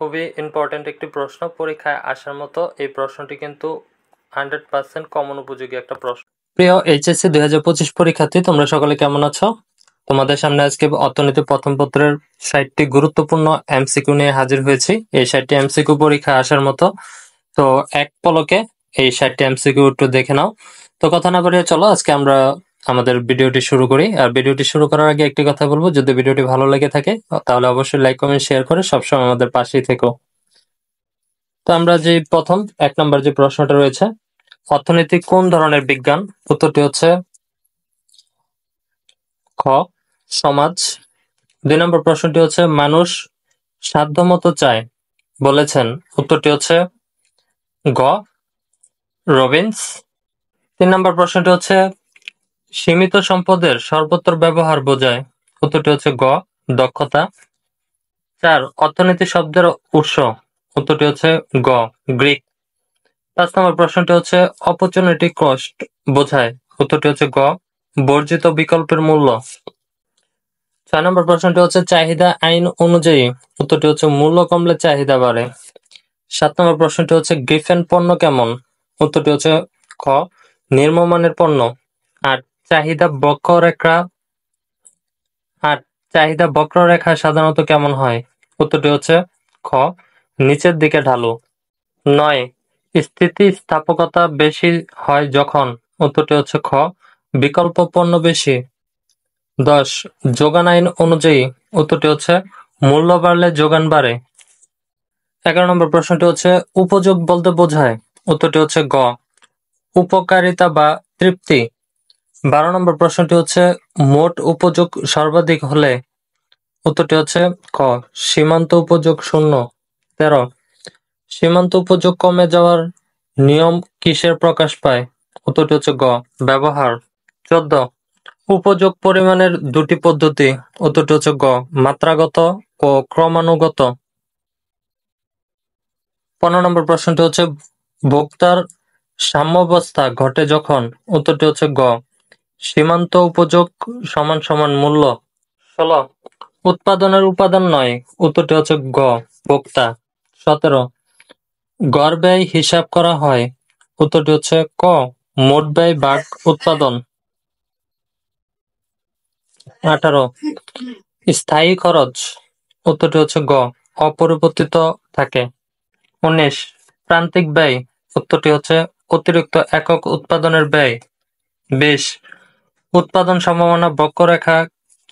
খুবই ইম্পর্ট্যান্ট একটি প্রশ্ন, পরীক্ষায় আসার মতো এই প্রশ্নটি কিন্তু 100% কমন উপযোগী একটা প্রশ্ন। প্রিয় এইচএসসি 2025 পরীক্ষার্থী, তোমরা সকলে কেমন আছো? তোমাদের সামনে আজকে অর্থনীতি প্রথম পত্রের 60টি গুরুত্বপূর্ণ এমসিকিউ নিয়ে হাজির হয়েছি। এই 60টি এমসিকিউ পরীক্ষায় আসার মতো, তো এক পলকে এই 60টি এমসিকিউ একটু দেখে নাও। তো কথা না বাড়িয়ে চলো আজকে আমরা আমাদের ভিডিওটি শুরু করি। আর ভিডিওটি শুরু করার আগে একটি কথা বলবো, যদি ভিডিওটি ভালো লেগে থাকে তাহলে অবশ্যই লাইক কমেন্ট শেয়ার করে সবসময় আমাদের পাশেই থেকো। তো আমরা যে প্রথম 1 নম্বর যে প্রশ্নটা রয়েছে, অর্থনীতি কোন ধরনের বিজ্ঞান? উত্তরটি হচ্ছে খ সমাজ। 2 নম্বর প্রশ্নটি হচ্ছে মানুষ সাধ্যমতো চায় বলেছেন, উত্তরটি হচ্ছে গ রবিন্স। 3 নম্বর প্রশ্নটি হচ্ছে সীমিত সম্পদের সর্বত্র ব্যবহার বোঝায়, উত্তরটি হচ্ছে গ দক্ষতা। 4 অর্থনীতি শব্দের উৎস, উত্তরটি হচ্ছে গ গ্রিক। 5 নম্বর প্রশ্নটি হচ্ছে অপরচুনিটি কস্ট বোঝায়, উত্তরটি হচ্ছে গ বর্জিত বিকল্পের মূল্য। 6 নম্বর প্রশ্নটি হচ্ছে চাহিদা আইন অনুযায়ী, উত্তরটি হচ্ছে মূল্য কমলে চাহিদা বাড়ে। 7 নম্বর প্রশ্নটি হচ্ছে গ্রিফেন পণ্য কেমন, উত্তরটি হচ্ছে খ নিম্নমানের পণ্য। 8 চাহিদা বক্ররেখা চাহিদা বক্ররেখা সাধারণত কেমন হয়, উত্তরটি হচ্ছে খ নিচের দিকে ঢালু। 9 স্থিতিস্থাপকতা বেশি হয় যখন, উত্তরটি হচ্ছে খ বিকল্প পণ্য বেশি। 10 যোগান আইন অনুযায়ী, উত্তরটি হচ্ছে মূল্য বাড়লে যোগান বাড়ে। 11 নম্বর প্রশ্নটি হচ্ছে উপযোগ বলতে বোঝায়, উত্তরটি হচ্ছে গ উপকারিতা বা তৃপ্তি। 12 নম্বর প্রশ্নটি হচ্ছে মোট উপযোগ সর্বাধিক হলে, উত্তরটি হচ্ছে খ সীমান্ত উপযোগ শূন্য। 13 সীমান্ত উপযোগ কমে যাওয়ার নিয়ম কিসের প্রকাশ পায়, উত্তরটি হচ্ছে গ ব্যবহার। 14 উপযোগ পরিমাণের দুটি পদ্ধতি, উত্তরটি হচ্ছে গ মাত্রাগত ও ক্রমানুগত। 15 নম্বর প্রশ্নটি হচ্ছে ভোক্তার সাম্যাবস্থা ঘটে যখন, উত্তরটি হচ্ছে গ সীমান্ত উপযোগ সমান সমান মূল্য। 16 উৎপাদনের উপাদান নয়, উত্তরটি হচ্ছে গ ভোক্তা। 17 গড় ব্যয় হিসাব করা হয়, উত্তরটি হচ্ছে ক মোট ব্যয় ভাগ উৎপাদন। 18 স্থায়ী খরচ, উত্তরটি হচ্ছে গ অপরিবর্তিত থাকে। 19 প্রান্তিক ব্যয়, উত্তরটি হচ্ছে অতিরিক্ত একক উৎপাদনের ব্যয়। 20 উৎপাদন সম্ভাবনা বক্ররেখা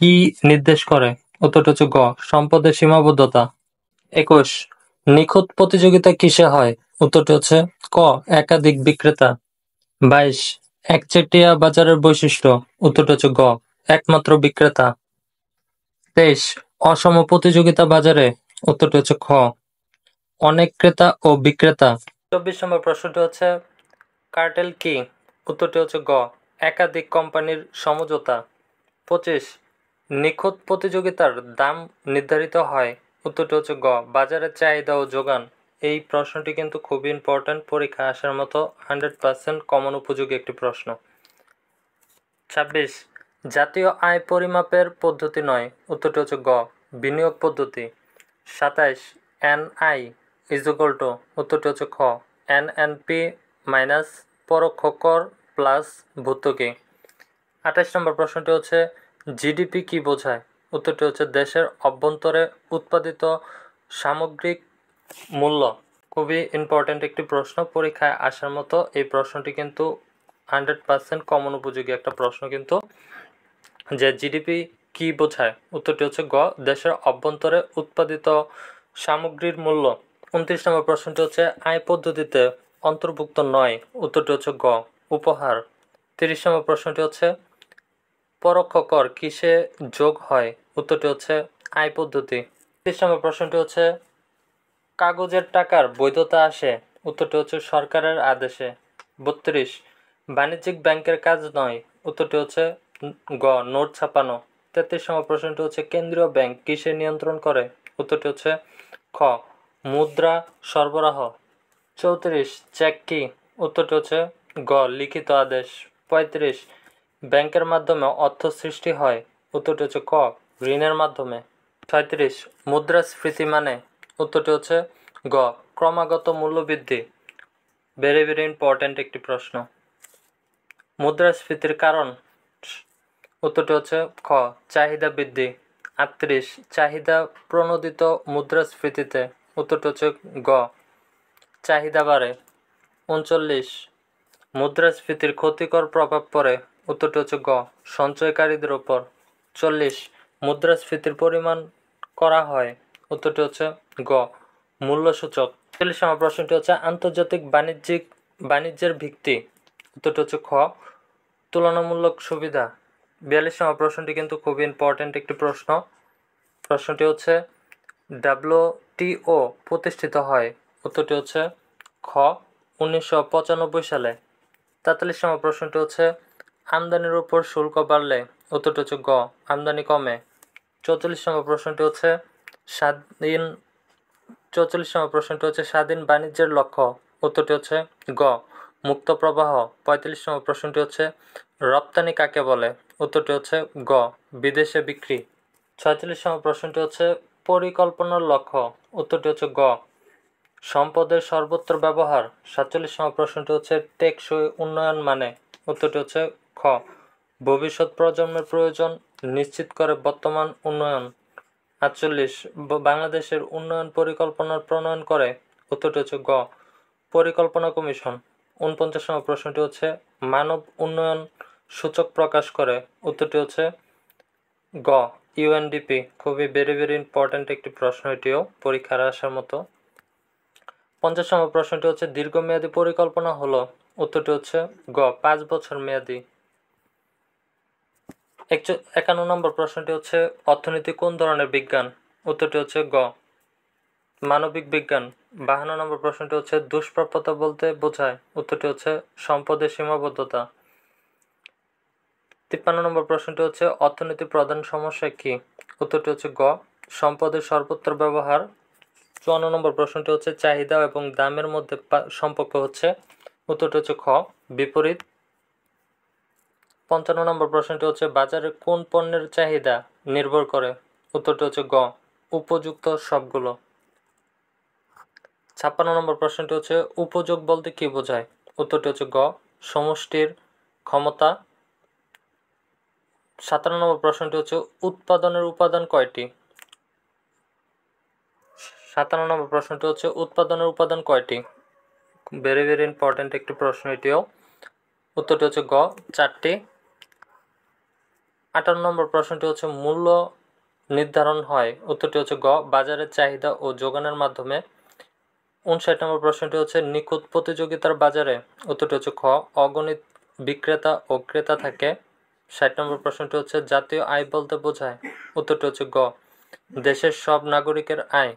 কি নির্দেশ করে, উত্তরটি হচ্ছে গ সম্পদের সীমাবদ্ধতা। 21 নিখুঁত প্রতিযোগিতা কিসে হয়, উত্তরটি হচ্ছে ক একাধিক বিক্রেতা। 22 একচেটিয়া বাজারের বৈশিষ্ট্য, উত্তরটি হচ্ছে গ একমাত্র বিক্রেতা। 23 অসম প্রতিযোগিতা বাজারে, উত্তরটি হচ্ছে খ অনেক ক্রেতা ও বিক্রেতা। 24 নম্বর প্রশ্নটি হচ্ছে কার্টেল কি, উত্তরটি হচ্ছে গ একাধিক কোম্পানির সমঝোতা। 25 নিখুঁত প্রতিযোগিতার দাম নির্ধারিত হয়, উত্তরটি হচ্ছে গ বাজারের চাহিদা ও যোগান। এই প্রশ্নটি কিন্তু খুবই ইম্পর্ট্যান্ট, পরীক্ষায় আসার মতো 100% কমন উপযোগী একটি প্রশ্ন। 26 জাতীয় আয় পরিমাপের পদ্ধতি নয়, উত্তরটি হচ্ছে গ বিনিয়োগ পদ্ধতি। 27 এনআই ইজুকাল টু, উত্তরটি হচ্ছে খ এনএনপি মাইনাস পরোক্ষ কর প্লাস ভর্তুকি। 28 নম্বর প্রশ্নটি হচ্ছে জিডিপি কি বোঝায়, উত্তরটি হচ্ছে দেশের অভ্যন্তরে উৎপাদিত সামগ্রিক মূল্য। খুবই ইম্পর্ট্যান্ট একটি প্রশ্ন, পরীক্ষায় আসার মতো এই প্রশ্নটি কিন্তু 100% কমন উপযোগী একটা প্রশ্ন কিন্তু, যে জিডিপি কি বোঝায়, উত্তরটি হচ্ছে গ দেশের অভ্যন্তরে উৎপাদিত সামগ্রীর মূল্য। 29 নম্বর প্রশ্নটি হচ্ছে আয় পদ্ধতিতে অন্তর্ভুক্ত নয়, উত্তরটি হচ্ছে গ উপহার। 30 নম্বর প্রশ্নটি হচ্ছে পরোক্ষ কর কিসে যোগ হয়, উত্তরটি হচ্ছে আয় পদ্ধতি। 30 নম্বর প্রশ্নটি হচ্ছে কাগজের টাকার বৈধতা আসে, উত্তরটি হচ্ছে সরকারের আদেশে। 32 বাণিজ্যিক ব্যাংকের কাজ নয়, উত্তরটি হচ্ছে গ নোট ছাপানো। 33 নম্বর প্রশ্নটি হচ্ছে কেন্দ্রীয় ব্যাংক কিসে নিয়ন্ত্রণ করে, উত্তরটি হচ্ছে খ মুদ্রা সরবরাহ। 34 চেক কি, উত্তরটি হচ্ছে গ লিখিত আদেশ। 35 ব্যাংকের মাধ্যমে অর্থ সৃষ্টি হয়, উত্তরটি হচ্ছে ক ঋণের মাধ্যমে। 36 মুদ্রাস্ফীতি মানে, উত্তরটি হচ্ছে গ ক্রমাগত মূল্যবৃদ্ধি। ভেরি ভেরি ইম্পর্ট্যান্ট একটি প্রশ্ন। মুদ্রাস্ফীতির কারণ, উত্তরটি হচ্ছে খ চাহিদা বৃদ্ধি। 38 চাহিদা প্রণোদিত মুদ্রাস্ফীতিতে, উত্তরটি হচ্ছে গ চাহিদা বাড়ে। 39 মুদ্রাস্ফীতির ক্ষতিকর প্রভাব পড়ে, উত্তরটি হচ্ছে গ সঞ্চয়কারীদের উপর। 40 মুদ্রাস্ফীতির পরিমাণ করা হয়, উত্তরটি হচ্ছে গ মূল্যসূচক। 40 নম্বর প্রশ্নটি হচ্ছে আন্তর্জাতিক বাণিজ্যের ভিত্তি, উত্তরটি হচ্ছে খ তুলনামূলক সুবিধা। 42 নম্বর প্রশ্নটি কিন্তু খুবই ইম্পর্ট্যান্ট একটি প্রশ্ন। প্রশ্নটি হচ্ছে WTO প্রতিষ্ঠিত হয়, উত্তরটি হচ্ছে খ 1995 সালে। 43 নম্বর প্রশ্নটি হচ্ছে আমদানির উপর শুল্ক বাড়লে, উত্তরটি হচ্ছে গ আমদানি কমে। 44 নম্বর প্রশ্নটি হচ্ছে স্বাধীন বাণিজ্যের লক্ষ্য, উত্তরটি হচ্ছে গ মুক্ত প্রবাহ। 45 নম্বর প্রশ্নটি হচ্ছে রপ্তানি কাকে বলে, উত্তরটি হচ্ছে গ বিদেশে বিক্রি। 46 নম্বর প্রশ্নটি হচ্ছে পরিকল্পনার লক্ষ্য, উত্তরটি হচ্ছে গ সম্পদের সর্বত্র ব্যবহার। 47 নম্বর প্রশ্নটি হচ্ছে টেকসই উন্নয়ন মানে, উত্তরটি হচ্ছে খ ভবিষ্যৎ প্রজন্মের প্রয়োজন নিশ্চিত করে বর্তমান উন্নয়ন। 48 বাংলাদেশের উন্নয়ন পরিকল্পনার প্রণয়ন করে, উত্তরটি হচ্ছে গ পরিকল্পনা কমিশন। 49 নম্বর প্রশ্নটি হচ্ছে মানব উন্নয়ন সূচক প্রকাশ করে, উত্তরটি হচ্ছে গ UNDP। খুবই ভেরি ভেরি ইম্পর্ট্যান্ট একটি প্রশ্ন, এটিও পরীক্ষার আসার মতো। 50 নম্বর প্রশ্নটি হচ্ছে দীর্ঘমেয়াদী পরিকল্পনা হলো, উত্তরটি হচ্ছে গ 5 বছর মেয়াদী। 51 নম্বর প্রশ্নটি হচ্ছে অর্থনীতি কোন ধরনের বিজ্ঞান, উত্তরটি হচ্ছে গ মানবিক বিজ্ঞান। 52 নম্বর প্রশ্নটি হচ্ছে দুষ্প্রাপ্যতা বলতে বোঝায়, উত্তরটি হচ্ছে সম্পদের সীমাবদ্ধতা। 53 নম্বর প্রশ্নটি হচ্ছে অর্থনীতির প্রধান সমস্যা কি, উত্তরটি হচ্ছে গ সম্পদের সর্বত্র ব্যবহার। 54 নম্বর প্রশ্নটি হচ্ছে চাহিদা এবং দামের মধ্যে সম্পর্ক হচ্ছে, উত্তরটি হচ্ছে খ বিপরীত। 55 নম্বর প্রশ্নটি হচ্ছে বাজারে কোন পণ্যের চাহিদা নির্ভর করে, উত্তরটি হচ্ছে গ উপযুক্ত সবগুলো। 56 নম্বর প্রশ্নটি হচ্ছে উপযোগ বলতে কি বোঝায়, উত্তরটি হচ্ছে গ সমষ্টির ক্ষমতা। 57 নম্বর প্রশ্নটি হচ্ছে উৎপাদনের উপাদান কয়টি, 57 নম্বর প্রশ্নটি হচ্ছে উৎপাদনের উপাদান কয়টি। ভেরি ভেরি ইম্পর্ট্যান্ট একটি প্রশ্ন এটিও, উত্তরটি হচ্ছে গ 4টি। 58 নম্বর প্রশ্নটি হচ্ছে মূল্য নির্ধারণ হয়, উত্তরটি হচ্ছে গ বাজারের চাহিদা ও যোগানের মাধ্যমে। 59 নম্বর প্রশ্নটি হচ্ছে নিখুঁত প্রতিযোগিতার বাজারে, উত্তরটি হচ্ছে খ অগণিত বিক্রেতা ও ক্রেতা থাকে। 60 নম্বর প্রশ্নটি হচ্ছে জাতীয় আয় বলতে বোঝায়, উত্তরটি হচ্ছে গ দেশের সব নাগরিকের আয়।